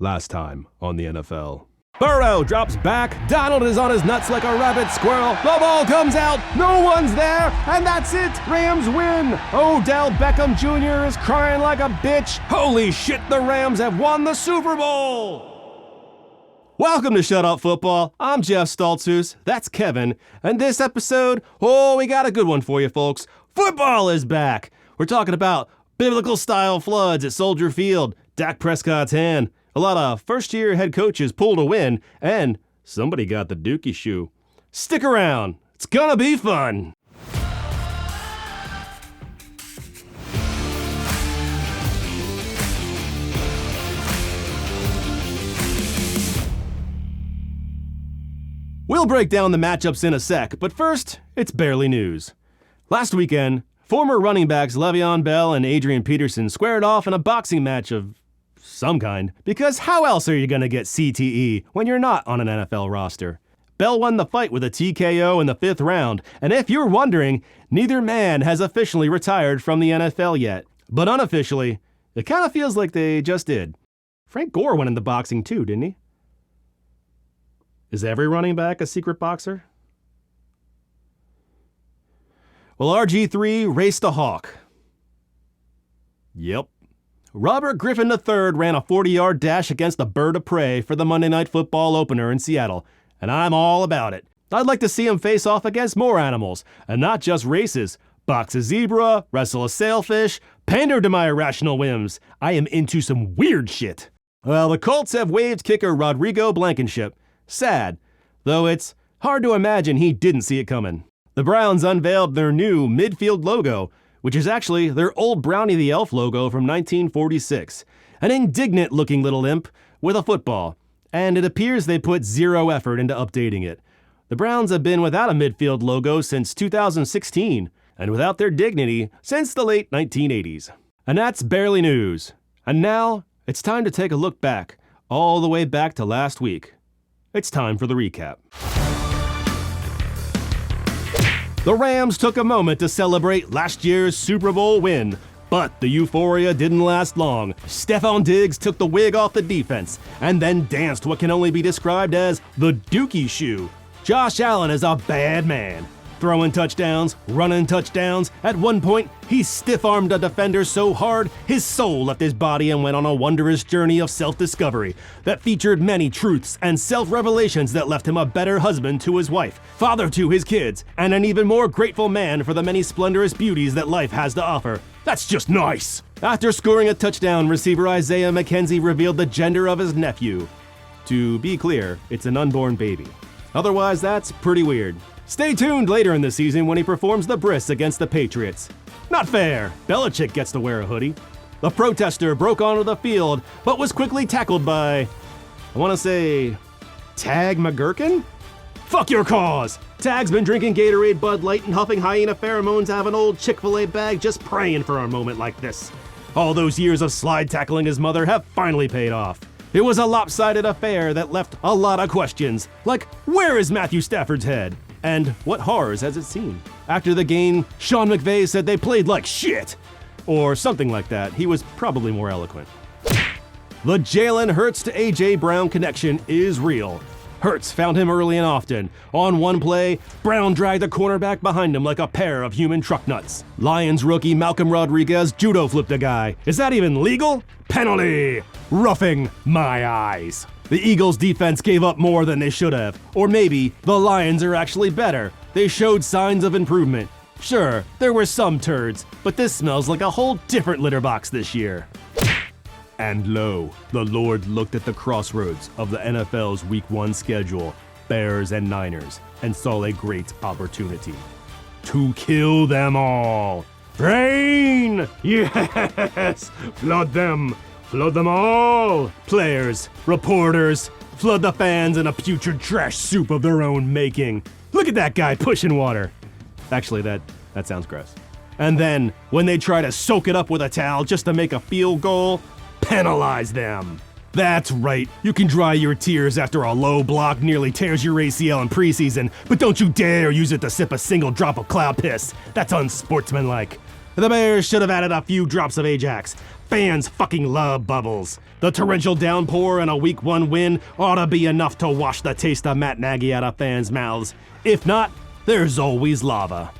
Last time on the NFL. Burrow drops back, Donald is on his nuts like a rabid squirrel, the ball comes out, no one's there, and that's it, Rams win! Odell Beckham Jr. is crying like a bitch, holy shit, the Rams have won the Super Bowl! Welcome to Shut Up Football, I'm Jeff Stoltzfus, that's Kevin, and this episode, we got a good one for you folks, football is back! We're talking about biblical-style floods at Soldier Field, Dak Prescott's hand, a lot of first-year head coaches pulled a win, and somebody got the dookie shoe. Stick around. It's gonna be fun. We'll break down the matchups in a sec, but first, it's barely news. Last weekend, former running backs Le'Veon Bell and Adrian Peterson squared off in a boxing match of some kind, because how else are you going to get CTE when you're not on an NFL roster? Bell won the fight with a TKO in the 5th round, and if you're wondering, neither man has officially retired from the NFL yet. But unofficially, it kind of feels like they just did. Frank Gore went into boxing too, didn't he? Is every running back a secret boxer? Well, RG3 raced a hawk. Yep. Robert Griffin III ran a 40-yard dash against a bird of prey for the Monday Night Football opener in Seattle, and I'm all about it. I'd like to see him face off against more animals, and not just races. Box a zebra, wrestle a sailfish, pander to my irrational whims. I am into some weird shit. Well, the Colts have waived kicker Rodrigo Blankenship. Sad, though it's hard to imagine he didn't see it coming. The Browns unveiled their new midfield logo, which is actually their old Brownie the Elf logo from 1946. An indignant-looking little imp with a football, and it appears they put zero effort into updating it. The Browns have been without a midfield logo since 2016, and without their dignity since the late 1980s. And that's barely news. And now, it's time to take a look back, all the way back to last week. It's time for the recap. The Rams took a moment to celebrate last year's Super Bowl win, but the euphoria didn't last long. Stephon Diggs took the wig off the defense and then danced what can only be described as the dookie shoe. Josh Allen is a bad man. Throwing touchdowns, running touchdowns. At one point, he stiff-armed a defender so hard, his soul left his body and went on a wondrous journey of self-discovery that featured many truths and self-revelations that left him a better husband to his wife, father to his kids, and an even more grateful man for the many splendorous beauties that life has to offer. That's just nice! After scoring a touchdown, receiver Isaiah McKenzie revealed the gender of his nephew. To be clear, it's an unborn baby. Otherwise, that's pretty weird. Stay tuned later in the season when he performs the bris against the Patriots. Not fair. Belichick gets to wear a hoodie. The protester broke onto the field, but was quickly tackled by, I want to say, Tag McGurkin? Fuck your cause! Tag's been drinking Gatorade, Bud Light, and huffing hyena pheromones out of an old Chick-fil-A bag just praying for a moment like this. All those years of slide tackling his mother have finally paid off. It was a lopsided affair that left a lot of questions, like where is Matthew Stafford's head? And what horrors has it seen? After the game, Sean McVay said they played like shit. Or something like that. He was probably more eloquent. The Jalen Hurts to A.J. Brown connection is real. Hurts found him early and often. On one play, Brown dragged the cornerback behind him like a pair of human truck nuts. Lions rookie Malcolm Rodriguez judo flipped a guy. Is that even legal? Penalty! Roughing my eyes. The Eagles' defense gave up more than they should have. Or maybe the Lions are actually better. They showed signs of improvement. Sure, there were some turds, but this smells like a whole different litter box this year. And lo, the Lord looked at the crossroads of the NFL's Week 1 schedule, Bears and Niners, and saw a great opportunity. To kill them all. Rain! Yes! Flood them! Flood them all! Players, reporters, flood the fans in a putrid trash soup of their own making. Look at that guy pushing water. Actually, that sounds gross. And then, when they try to soak it up with a towel just to make a field goal, penalize them. That's right, you can dry your tears after a low block nearly tears your ACL in preseason, but don't you dare use it to sip a single drop of cloud piss. That's unsportsmanlike. The Bears should have added a few drops of Ajax. Fans fucking love bubbles. The torrential downpour and a Week 1 win ought to be enough to wash the taste of Matt Nagy out of fans' mouths. If not, there's always lava.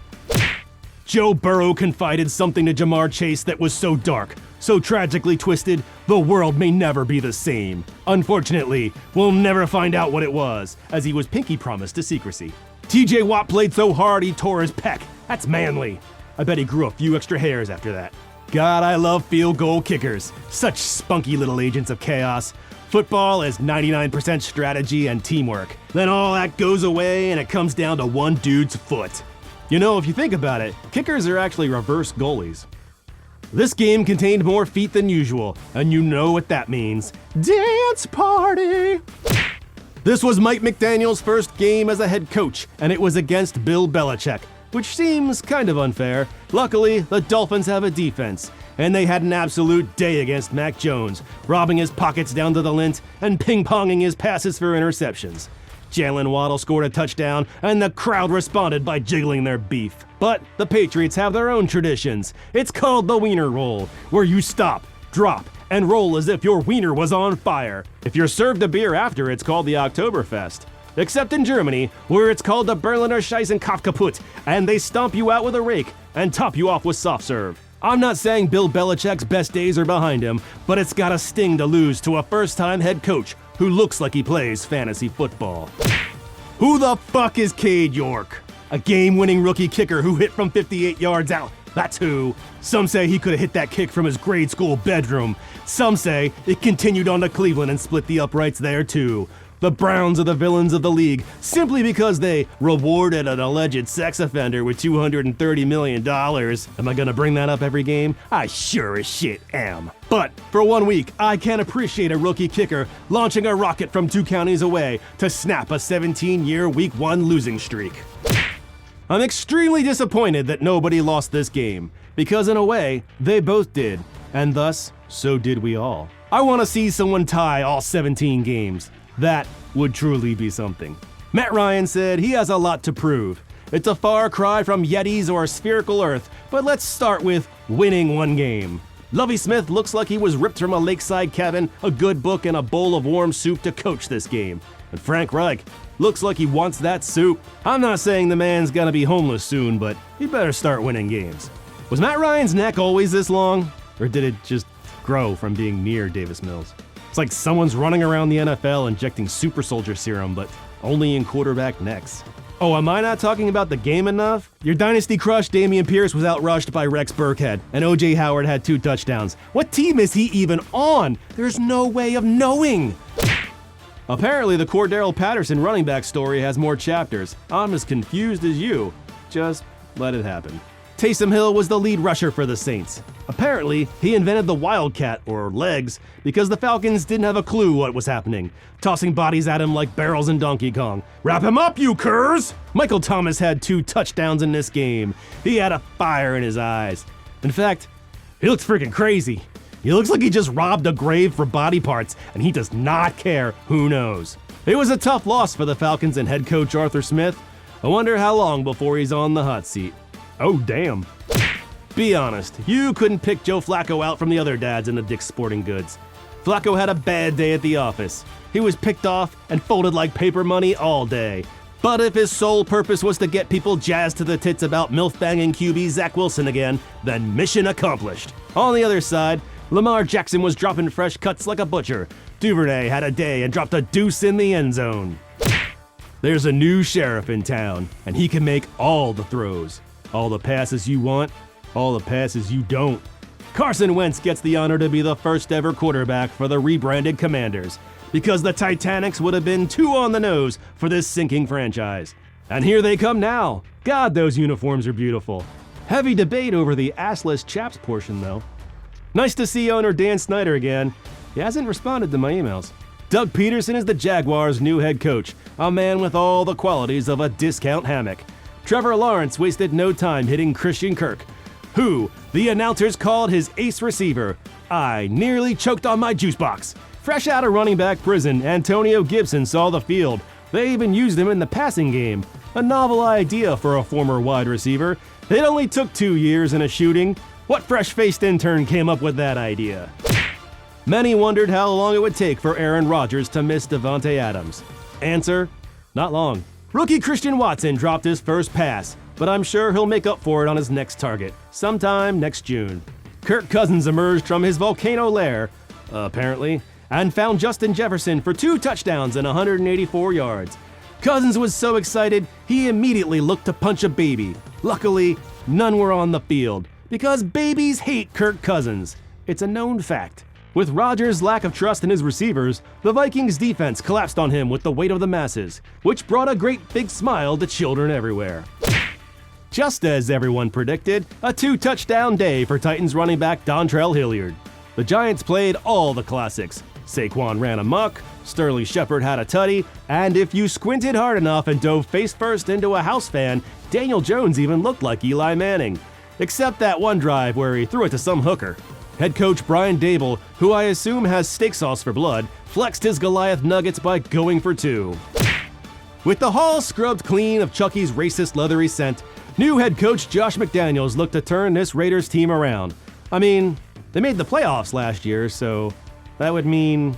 Joe Burrow confided something to Jamar Chase that was so dark, so tragically twisted, the world may never be the same. Unfortunately, we'll never find out what it was, as he was pinky promised to secrecy. TJ Watt played so hard he tore his pec. That's manly. I bet he grew a few extra hairs after that. God, I love field goal kickers. Such spunky little agents of chaos. Football is 99% strategy and teamwork. Then all that goes away and it comes down to one dude's foot. You know, if you think about it, kickers are actually reverse goalies. This game contained more feet than usual, and you know what that means. Dance party! This was Mike McDaniel's first game as a head coach, and it was against Bill Belichick, which seems kind of unfair. Luckily, the Dolphins have a defense, and they had an absolute day against Mac Jones, robbing his pockets down to the lint and ping-ponging his passes for interceptions. Jalen Waddle scored a touchdown, and the crowd responded by jiggling their beef. But the Patriots have their own traditions. It's called the Wiener Roll, where you stop, drop, and roll as if your wiener was on fire. If you're served a beer after, it's called the Oktoberfest. Except in Germany, where it's called the Berliner Scheißenkopf kaputt, and they stomp you out with a rake and top you off with soft serve. I'm not saying Bill Belichick's best days are behind him, but it's gotta sting to lose to a first-time head coach who looks like he plays fantasy football. Who the fuck is Cade York? A game-winning rookie kicker who hit from 58 yards out. That's who. Some say he could have hit that kick from his grade school bedroom. Some say it continued on to Cleveland and split the uprights there too. The Browns are the villains of the league simply because they rewarded an alleged sex offender with $230 million. Am I gonna bring that up every game? I sure as shit am. But for 1 week, I can appreciate a rookie kicker launching a rocket from 2 counties away to snap a 17-year Week 1 losing streak. I'm extremely disappointed that nobody lost this game, because in a way, they both did, and thus, so did we all. I want to see someone tie all 17 games. That would truly be something. Matt Ryan said he has a lot to prove. It's a far cry from Yetis or spherical Earth, but let's start with winning 1 game. Lovie Smith looks like he was ripped from a lakeside cabin, a good book, and a bowl of warm soup to coach this game. And Frank Reich looks like he wants that soup. I'm not saying the man's gonna be homeless soon, but he better start winning games. Was Matt Ryan's neck always this long? Or did it just grow from being near Davis Mills? It's like someone's running around the NFL injecting super soldier serum, but only in quarterback necks. Oh, am I not talking about the game enough? Your dynasty crush Dameon Pierce was outrushed by Rex Burkhead, and O.J. Howard had 2 touchdowns. What team is he even on? There's no way of knowing. Apparently, the Cordero Patterson running back story has more chapters. I'm as confused as you. Just let it happen. Taysom Hill was the lead rusher for the Saints. Apparently, he invented the Wildcat, or legs, because the Falcons didn't have a clue what was happening, tossing bodies at him like barrels in Donkey Kong. Wrap him up, you curs! Michael Thomas had 2 touchdowns in this game. He had a fire in his eyes. In fact, he looks freaking crazy. He looks like he just robbed a grave for body parts, and he does not care who knows. It was a tough loss for the Falcons and head coach Arthur Smith. I wonder how long before he's on the hot seat. Oh, damn. Be honest, you couldn't pick Joe Flacco out from the other dads in the Dick's Sporting Goods. Flacco had a bad day at the office. He was picked off and folded like paper money all day. But if his sole purpose was to get people jazzed to the tits about MILF-banging QB Zach Wilson again, then mission accomplished. On the other side, Lamar Jackson was dropping fresh cuts like a butcher. Duvernay had a day and dropped a deuce in the end zone. There's a new sheriff in town, and he can make all the throws. All the passes you want, all the passes you don't. Carson Wentz gets the honor to be the first ever quarterback for the rebranded Commanders, because the Titanics would have been too on the nose for this sinking franchise. And here they come now. God, those uniforms are beautiful. Heavy debate over the assless chaps portion, though. Nice to see owner Dan Snyder again. He hasn't responded to my emails. Doug Peterson is the Jaguars' new head coach, a man with all the qualities of a discount hammock. Trevor Lawrence wasted no time hitting Christian Kirk, who the announcers called his ace receiver. I nearly choked on my juice box. Fresh out of running back prison, Antonio Gibson saw the field. They even used him in the passing game. A novel idea for a former wide receiver. It only took 2 years and a shooting. What fresh-faced intern came up with that idea? Many wondered how long it would take for Aaron Rodgers to miss Davante Adams. Answer: not long. Rookie Christian Watson dropped his first pass, but I'm sure he'll make up for it on his next target, sometime next June. Kirk Cousins emerged from his volcano lair, apparently, and found Justin Jefferson for 2 touchdowns and 184 yards. Cousins was so excited, he immediately looked to punch a baby. Luckily, none were on the field, because babies hate Kirk Cousins. It's a known fact. With Rodgers' lack of trust in his receivers, the Vikings' defense collapsed on him with the weight of the masses, which brought a great big smile to children everywhere. Just as everyone predicted, a 2-touchdown day for Titans running back Dontrell Hilliard. The Giants played all the classics. Saquon ran amok, Sterling Shepard had a tutty, and if you squinted hard enough and dove face first into a house fan, Daniel Jones even looked like Eli Manning. Except that one drive where he threw it to some hooker. Head coach Brian Dable, who I assume has steak sauce for blood, flexed his Goliath nuggets by going for 2. With the hall scrubbed clean of Chucky's racist leathery scent, new head coach Josh McDaniels looked to turn this Raiders team around. I mean, they made the playoffs last year, so that would mean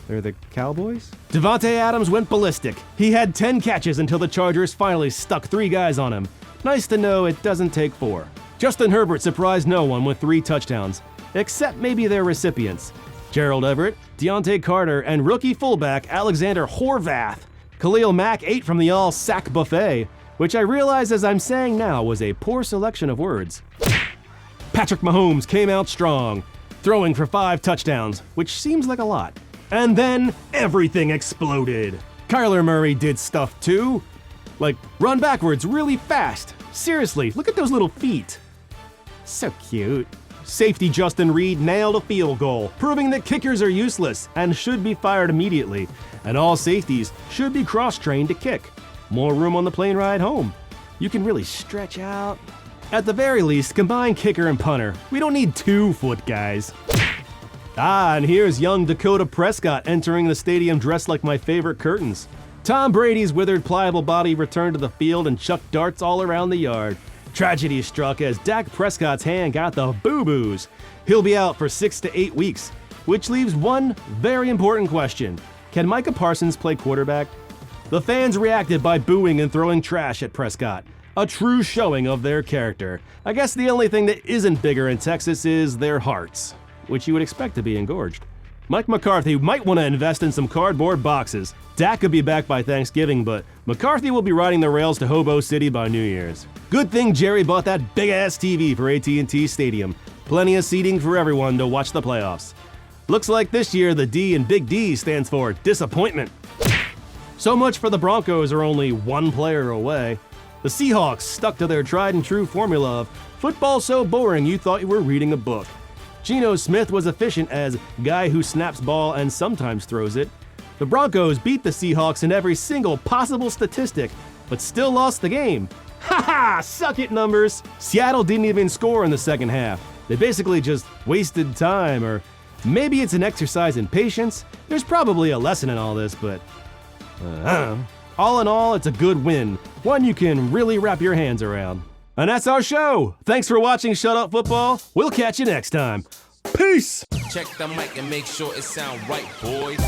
they're the Cowboys? Davante Adams went ballistic. He had 10 catches until the Chargers finally stuck 3 guys on him. Nice to know it doesn't take 4. Justin Herbert surprised no one with 3 touchdowns, except maybe their recipients. Gerald Everett, Deontay Carter, and rookie fullback Alexander Horvath. Khalil Mack ate from the all-sack buffet, which I realize as I'm saying now was a poor selection of words. Patrick Mahomes came out strong, throwing for 5 touchdowns, which seems like a lot. And then everything exploded. Kyler Murray did stuff too. Like run backwards really fast. Seriously, look at those little feet. So cute. Safety Justin Reed nailed a field goal, proving that kickers are useless and should be fired immediately, and all safeties should be cross-trained to kick. More room on the plane ride home. You can really stretch out. At the very least, combine kicker and punter. We don't need 2-foot guys. And here's young Dakota Prescott entering the stadium dressed like my favorite curtains. Tom Brady's withered, pliable body returned to the field and chucked darts all around the yard. Tragedy struck as Dak Prescott's hand got the boo-boos. He'll be out for 6 to 8 weeks, which leaves one very important question. Can Micah Parsons play quarterback? The fans reacted by booing and throwing trash at Prescott. A true showing of their character. I guess the only thing that isn't bigger in Texas is their hearts, which you would expect to be engorged. Mike McCarthy might want to invest in some cardboard boxes. Dak could be back by Thanksgiving, but McCarthy will be riding the rails to Hobo City by New Year's. Good thing Jerry bought that big-ass TV for AT&T Stadium. Plenty of seating for everyone to watch the playoffs. Looks like this year the D in Big D stands for disappointment. So much for the Broncos are only 1 player away. The Seahawks stuck to their tried and true formula of football so boring you thought you were reading a book. Geno Smith was efficient as guy who snaps ball and sometimes throws it. The Broncos beat the Seahawks in every single possible statistic, but still lost the game. Ha ha! Suck it, numbers! Seattle didn't even score in the second half. They basically just wasted time, or maybe it's an exercise in patience. There's probably a lesson in all this, but I don't know. All in all, it's a good win. One you can really wrap your hands around. And that's our show. Thanks for watching Shut Up Football. We'll catch you next time. Peace! Check the mic and make sure it sound right, boys.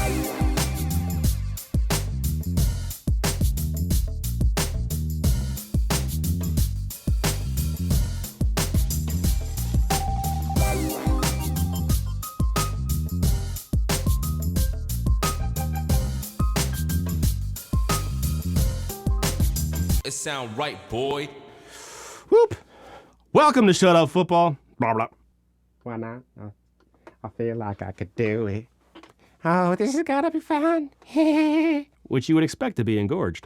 It sound right, boy. Whoop! Welcome to Shut Up Football. Blah, blah. Why not? I feel like I could do it. Oh, this is gonna be fun. Which you would expect to be engorged.